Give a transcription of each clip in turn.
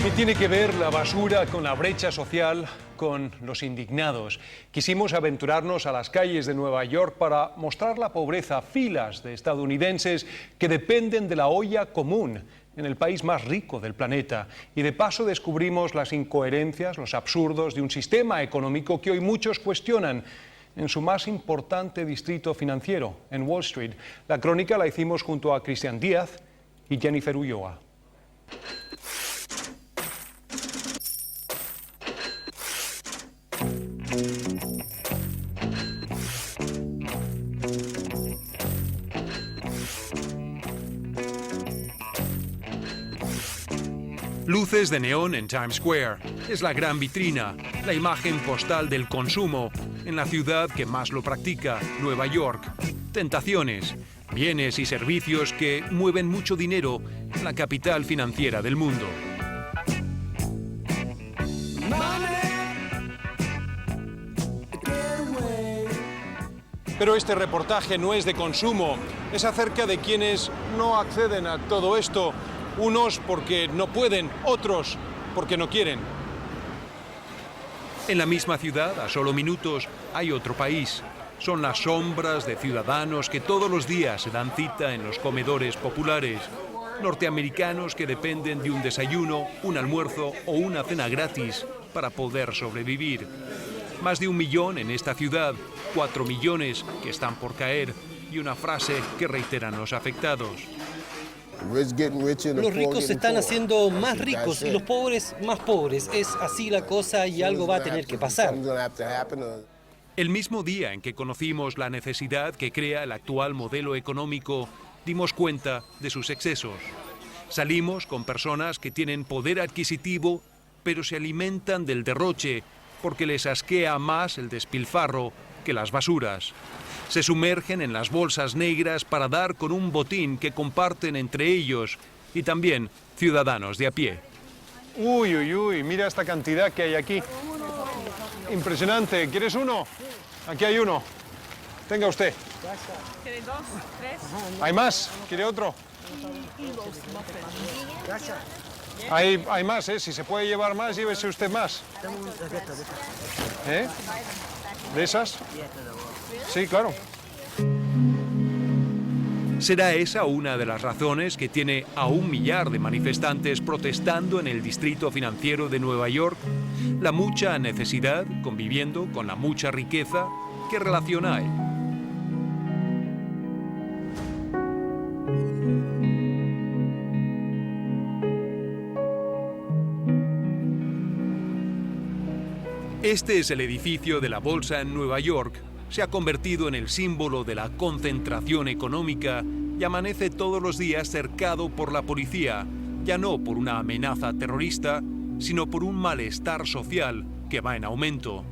¿Qué tiene que ver la basura con la brecha social, con los indignados? Quisimos aventurarnos a las calles de Nueva York para mostrar la pobreza, filas de estadounidenses que dependen de la olla común en el país más rico del planeta. Y de paso descubrimos las incoherencias, los absurdos de un sistema económico que hoy muchos cuestionan en su más importante distrito financiero, en Wall Street. La crónica la hicimos junto a Cristian Díaz y Jennifer Ulloa. Luces de neón en Times Square. Es la gran vitrina, la imagen postal del consumo en la ciudad que más lo practica, Nueva York. Tentaciones, bienes y servicios que mueven mucho dinero en la capital financiera del mundo. Pero este reportaje no es de consumo, es acerca de quienes no acceden a todo esto. Unos porque no pueden, otros porque no quieren. En la misma ciudad, a solo minutos, hay otro país. Son las sombras de ciudadanos que todos los días se dan cita en los comedores populares. Norteamericanos que dependen de un desayuno, un almuerzo o una cena gratis para poder sobrevivir. Más de 1 millón en esta ciudad, 4 millones que están por caer y una frase que reiteran los afectados. Los ricos se están haciendo más ricos y los pobres más pobres. Es así la cosa y algo va a tener que pasar. El mismo día en que conocimos la necesidad que crea el actual modelo económico, dimos cuenta de sus excesos. Salimos con personas que tienen poder adquisitivo, pero se alimentan del derroche porque les asquea más el despilfarro que las basuras. Se sumergen en las bolsas negras para dar con un botín que comparten entre ellos y también ciudadanos de a pie. Uy, uy, uy, mira esta cantidad que hay aquí. Impresionante. ¿Quieres uno? Aquí hay uno. Tenga usted. ¿Quieres 2, 3? ¿Hay más? ¿Quiere otro? Hay más, ¿eh? Si se puede llevar más, llévese usted más. ¿Eh? ¿De esas? Sí, claro. ¿Será esa una de las razones que tiene a 1 millar de manifestantes protestando en el distrito financiero de Nueva York? La mucha necesidad conviviendo con la mucha riqueza. ¿Qué relación hay? Este es el edificio de la Bolsa en Nueva York. Se ha convertido en el símbolo de la concentración económica y amanece todos los días cercado por la policía, ya no por una amenaza terrorista, sino por un malestar social que va en aumento.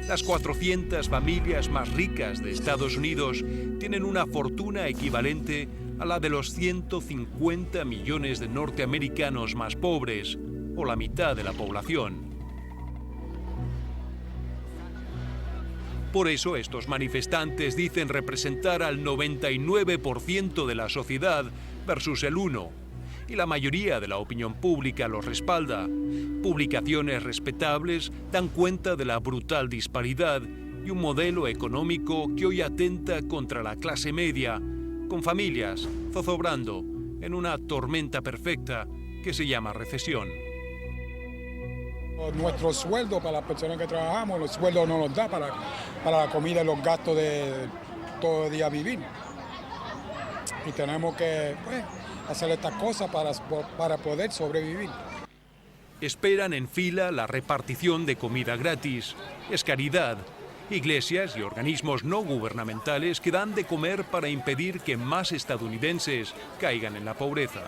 Las 400 familias más ricas de Estados Unidos tienen una fortuna equivalente a la de los 150 millones de norteamericanos más pobres, o la mitad de la población. Por eso estos manifestantes dicen representar al 99% de la sociedad versus el 1%, y la mayoría de la opinión pública los respalda. Publicaciones respetables dan cuenta de la brutal disparidad y un modelo económico que hoy atenta contra la clase media, con familias zozobrando en una tormenta perfecta que se llama recesión. Nuestro sueldo para las personas que trabajamos, los sueldos no nos da para la comida y los gastos de todo el día vivir. Y tenemos que hacer estas cosas para poder sobrevivir. Esperan en fila la repartición de comida gratis. Es caridad. Iglesias y organismos no gubernamentales que dan de comer para impedir que más estadounidenses caigan en la pobreza.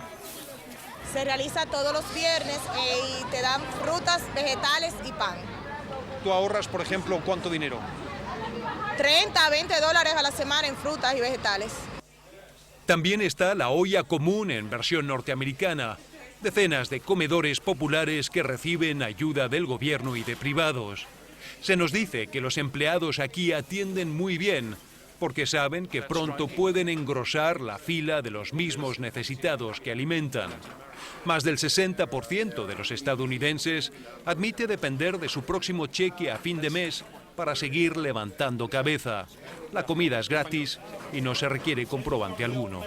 Se realiza todos los viernes y te dan frutas, vegetales y pan. ¿Tú ahorras, por ejemplo, cuánto dinero? 30 a 20 dólares a la semana en frutas y vegetales. También está la olla común en versión norteamericana. Decenas de comedores populares que reciben ayuda del gobierno y de privados. Se nos dice que los empleados aquí atienden muy bien, porque saben que pronto pueden engrosar la fila de los mismos necesitados que alimentan. Más del 60% de los estadounidenses admite depender de su próximo cheque a fin de mes para seguir levantando cabeza. La comida es gratis y no se requiere comprobante alguno.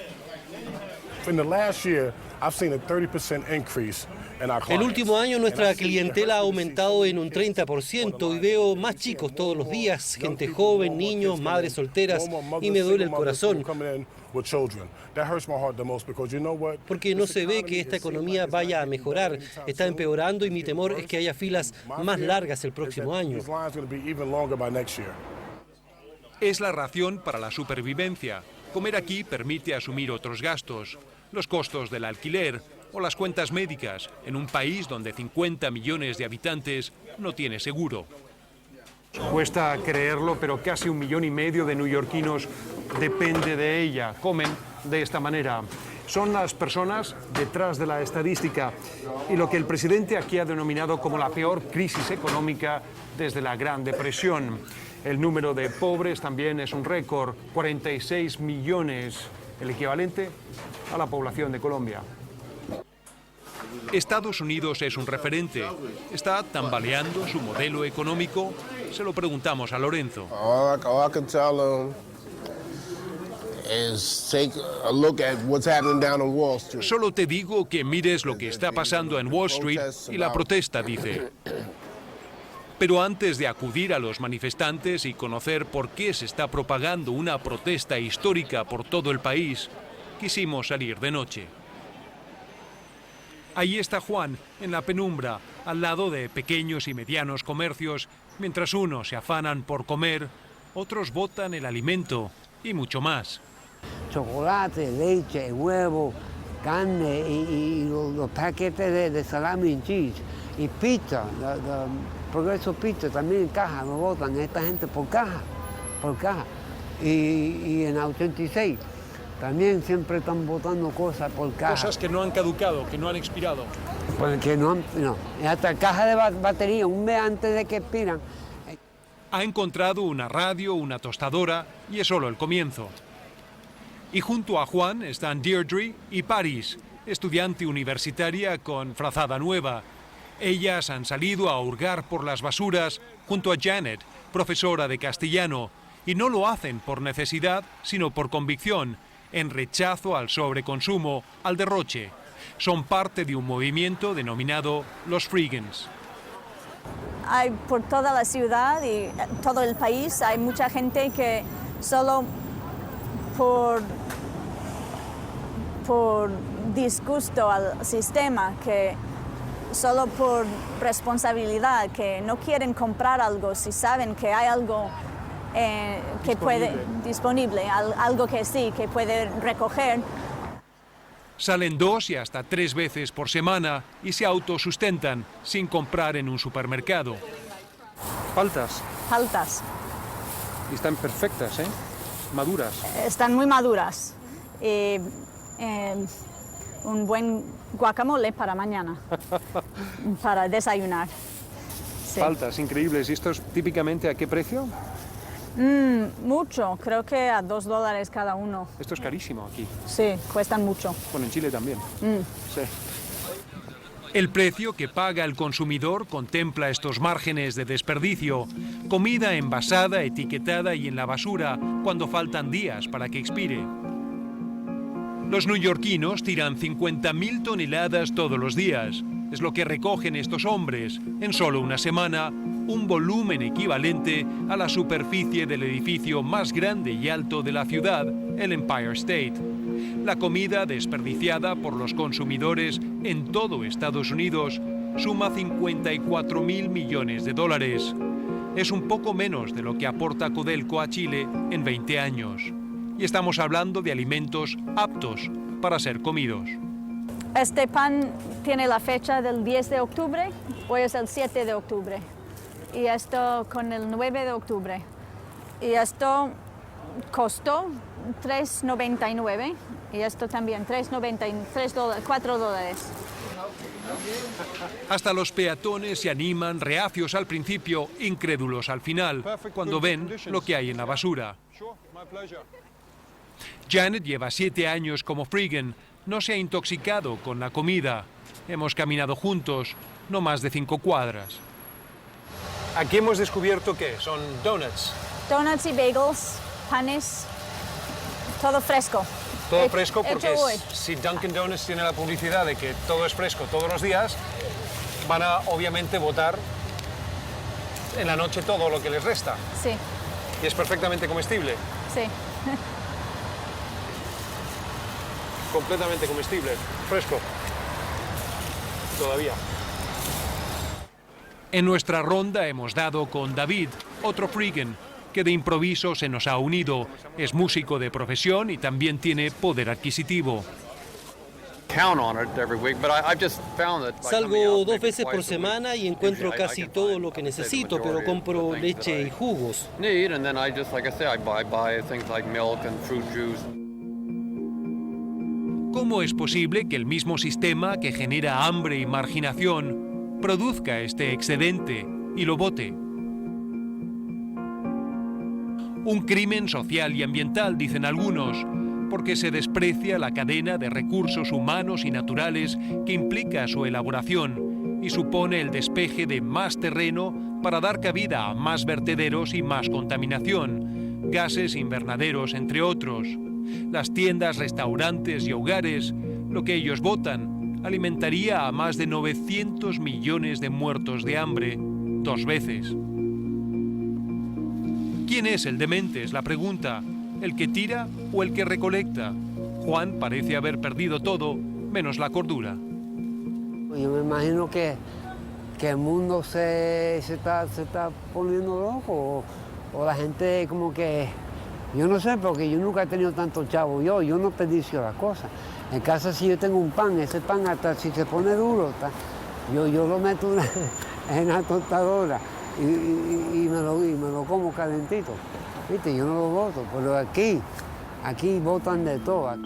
El último año nuestra clientela ha aumentado en un 30% y veo más chicos todos los días, gente joven, niños, madres solteras, y me duele el corazón. Porque no se ve que esta economía vaya a mejorar, está empeorando y mi temor es que haya filas más largas el próximo año. Es la ración para la supervivencia. Comer aquí permite asumir otros gastos, los costos del alquiler o las cuentas médicas en un país donde 50 millones de habitantes no tiene seguro. Cuesta creerlo, pero casi 1,5 millones de neoyorquinos depende de ella, comen de esta manera. Son las personas detrás de la estadística y lo que el presidente aquí ha denominado como la peor crisis económica desde la Gran Depresión. El número de pobres también es un récord, 46 millones, el equivalente a la población de Colombia. Estados Unidos es un referente. ¿Está tambaleando su modelo económico? Se lo preguntamos a Lorenzo. All I can tell them is take a look at what's happening down on Wall Street. Solo te digo que mires lo que está pasando en Wall Street y la protesta, dice. Pero antes de acudir a los manifestantes y conocer por qué se está propagando una protesta histórica por todo el país, quisimos salir de noche. Ahí está Juan, en la penumbra, al lado de pequeños y medianos comercios, mientras unos se afanan por comer, otros botan el alimento y mucho más. Chocolate, leche, huevo, carne y los paquetes de salami y cheese y pizza, Progreso Pizza también en caja, lo botan esta gente por caja. Y en la 86 también siempre están botando cosas por caja. Cosas que no han caducado, que no han expirado. Porque no, hasta caja de batería, un mes antes de que expiran. Ha encontrado una radio, una tostadora y es solo el comienzo. Y junto a Juan están Deirdre y Paris, estudiante universitaria con frazada nueva. Ellas han salido a hurgar por las basuras junto a Janet, profesora de castellano, y no lo hacen por necesidad, sino por convicción, en rechazo al sobreconsumo, al derroche. Son parte de un movimiento denominado los Freegans. Hay por toda la ciudad y todo el país hay mucha gente que solo por disgusto al sistema, que solo por responsabilidad, que no quieren comprar algo si saben que hay algo que puede disponible, algo que sí, que puede recoger. Salen 2 y hasta 3 veces por semana y se autosustentan sin comprar en un supermercado. Paltas. Y están perfectas, ¿eh? Maduras. Están muy maduras. Un buen guacamole para mañana, para desayunar. Sí. Paltas, increíbles. ¿Y estos típicamente a qué precio? Mucho, creo que a $2 cada uno. Esto es carísimo aquí. Sí, cuestan mucho. Bueno, en Chile también. Sí. El precio que paga el consumidor contempla estos márgenes de desperdicio, comida envasada, etiquetada y en la basura cuando faltan días para que expire. Los neoyorquinos tiran 50.000 toneladas todos los días. Es lo que recogen estos hombres en solo una semana, un volumen equivalente a la superficie del edificio más grande y alto de la ciudad, el Empire State. La comida desperdiciada por los consumidores en todo Estados Unidos suma $54.000 millones. Es un poco menos de lo que aporta Codelco a Chile en 20 años. Y estamos hablando de alimentos aptos para ser comidos. Este pan tiene la fecha del 10 de octubre, hoy es el 7 de octubre. Y esto con el 9 de octubre. Y esto costó $3.99 y esto también $4. Hasta los peatones se animan, reacios al principio, incrédulos al final, cuando ven lo que hay en la basura. Janet lleva 7 años como Freegan. No se ha intoxicado con la comida. Hemos caminado juntos, no más de 5 cuadras. Aquí hemos descubierto que son donuts. Donuts y bagels, panes, todo fresco. Todo fresco porque hecho hoy. si Dunkin' Donuts tiene la publicidad de que todo es fresco todos los días, van a obviamente botar en la noche todo lo que les resta. Sí, Y es perfectamente comestible. sí. Completamente comestible, fresco. Todavía. En nuestra ronda hemos dado con David, otro Freegan, que de improviso se nos ha unido. Es músico de profesión y también tiene poder adquisitivo. Salgo 2 veces por semana y encuentro casi todo lo que necesito, pero compro leche y jugos. ¿Cómo es posible que el mismo sistema que genera hambre y marginación produzca este excedente y lo bote? Un crimen social y ambiental, dicen algunos, porque se desprecia la cadena de recursos humanos y naturales que implica su elaboración y supone el despeje de más terreno para dar cabida a más vertederos y más contaminación, gases invernaderos, entre otros. Las tiendas, restaurantes y hogares, lo que ellos botan, alimentaría a más de 900 millones de muertos de hambre 2 veces. ¿Quién es el demente? Es la pregunta. ¿El que tira o el que recolecta? Juan parece haber perdido todo, menos la cordura. Yo me imagino que el mundo se está poniendo loco, o la gente como que... Yo no sé, porque yo nunca he tenido tanto chavo. Yo no desperdicio las cosas. En casa si yo tengo un pan, ese pan hasta si se pone duro, yo lo meto en la tostadora y me lo como calentito. ¿Viste? Yo no lo boto, pero aquí botan de todo.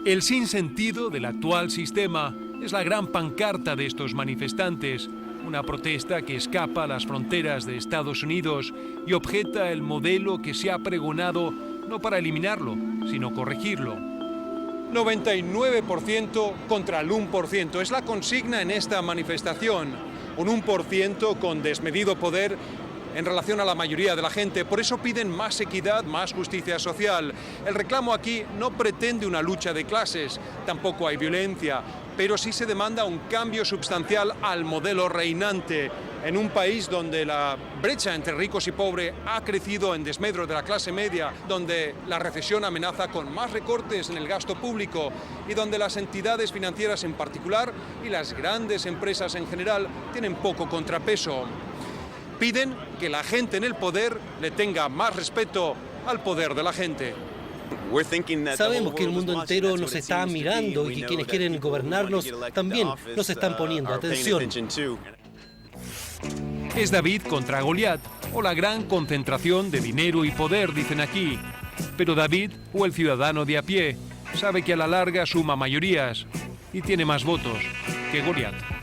El sinsentido del actual sistema es la gran pancarta de estos manifestantes, una protesta que escapa a las fronteras de Estados Unidos y objeta el modelo que se ha pregonado no para eliminarlo, sino corregirlo. 99% contra el 1%. Es la consigna en esta manifestación. Un 1% con desmedido poder en relación a la mayoría de la gente. Por eso piden más equidad, más justicia social. El reclamo aquí no pretende una lucha de clases, tampoco hay violencia, pero sí se demanda un cambio sustancial al modelo reinante en un país donde la brecha entre ricos y pobres ha crecido en desmedro de la clase media, donde la recesión amenaza con más recortes en el gasto público y donde las entidades financieras en particular y las grandes empresas en general tienen poco contrapeso. Piden que la gente en el poder le tenga más respeto al poder de la gente. Sabemos que el mundo entero nos está mirando y que quienes quieren gobernarnos también nos están poniendo atención. Es David contra Goliat, o la gran concentración de dinero y poder, dicen aquí. Pero David, o el ciudadano de a pie, sabe que a la larga suma mayorías y tiene más votos que Goliat.